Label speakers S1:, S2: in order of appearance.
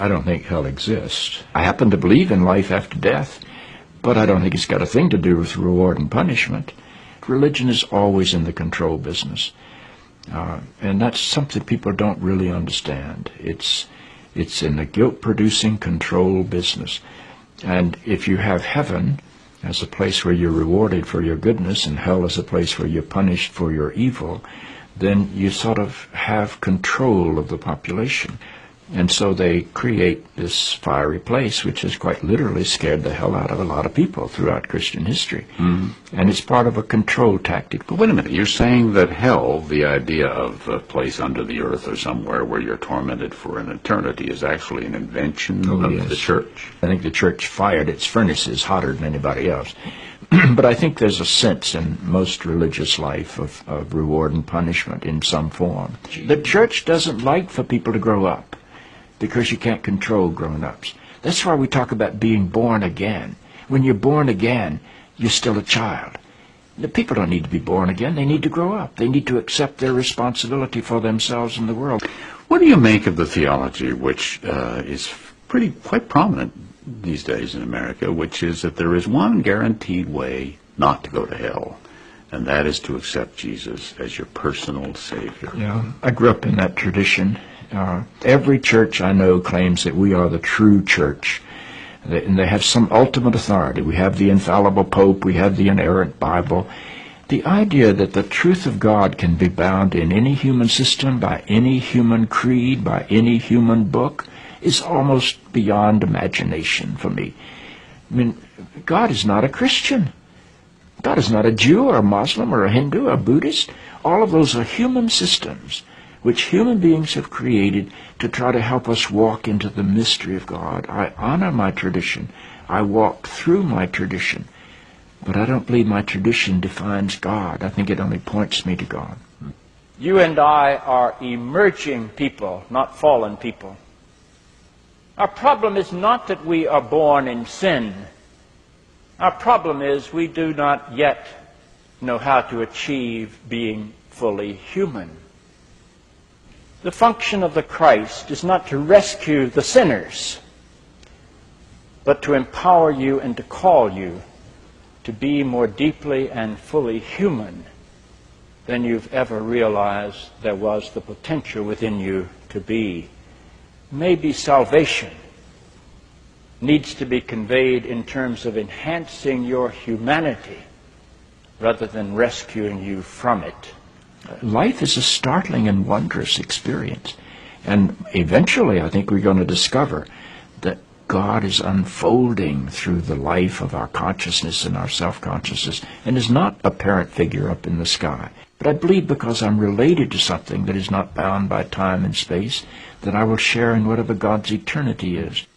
S1: I don't think hell exists. I happen to believe in life after death, but I don't think it's got a thing to do with reward and punishment. Religion is always in the control business. And that's something people don't really understand. It's in the guilt-producing control business. And if you have heaven as a place where you're rewarded for your goodness and hell as a place where you're punished for your evil, then you sort of have control of the population. And so they create this fiery place, which has quite literally scared the hell out of a lot of people throughout Christian history. Mm-hmm. And it's part of a control tactic.
S2: But wait a minute, you're saying that hell, the idea of a place under the earth or somewhere where you're tormented for an eternity, is actually an invention of the church?
S1: I think the church fired its furnaces hotter than anybody else. But I think there's a sense in most religious life of reward and punishment in some form. The church doesn't like for people to grow up, because you can't control grown-ups. That's why we talk about being born again. When you're born again, you're still a child. The people don't need to be born again. They need to grow up. They need to accept their responsibility for themselves and the world.
S2: What do you make of the theology, which is quite prominent these days in America, which is that there is one guaranteed way not to go to hell, and that is to accept Jesus as your personal Savior?
S1: Yeah, I grew up in that tradition. Every church I know claims that we are the true church, and they have some ultimate authority. We have the infallible Pope, we have the inerrant Bible. The idea that the truth of God can be bound in any human system, by any human creed, by any human book, is almost beyond imagination for me. I mean, God is not a Christian. God is not a Jew or a Muslim or a Hindu or a Buddhist. All of those are human systems which human beings have created to try to help us walk into the mystery of God. I honor my tradition. I walk through my tradition. But I don't believe my tradition defines God. I think it only points me to God.
S3: You and I are emerging people, not fallen people. Our problem is not that we are born in sin. Our problem is we do not yet know how to achieve being fully human. The function of the Christ is not to rescue the sinners, but to empower you and to call you to be more deeply and fully human than you've ever realized there was the potential within you to be. Maybe salvation needs to be conveyed in terms of enhancing your humanity rather than rescuing you from it.
S1: Life is a startling and wondrous experience. And eventually I think we're going to discover that God is unfolding through the life of our consciousness and our self-consciousness and is not a parent figure up in the sky. But I believe because I'm related to something that is not bound by time and space, that I will share in whatever God's eternity is.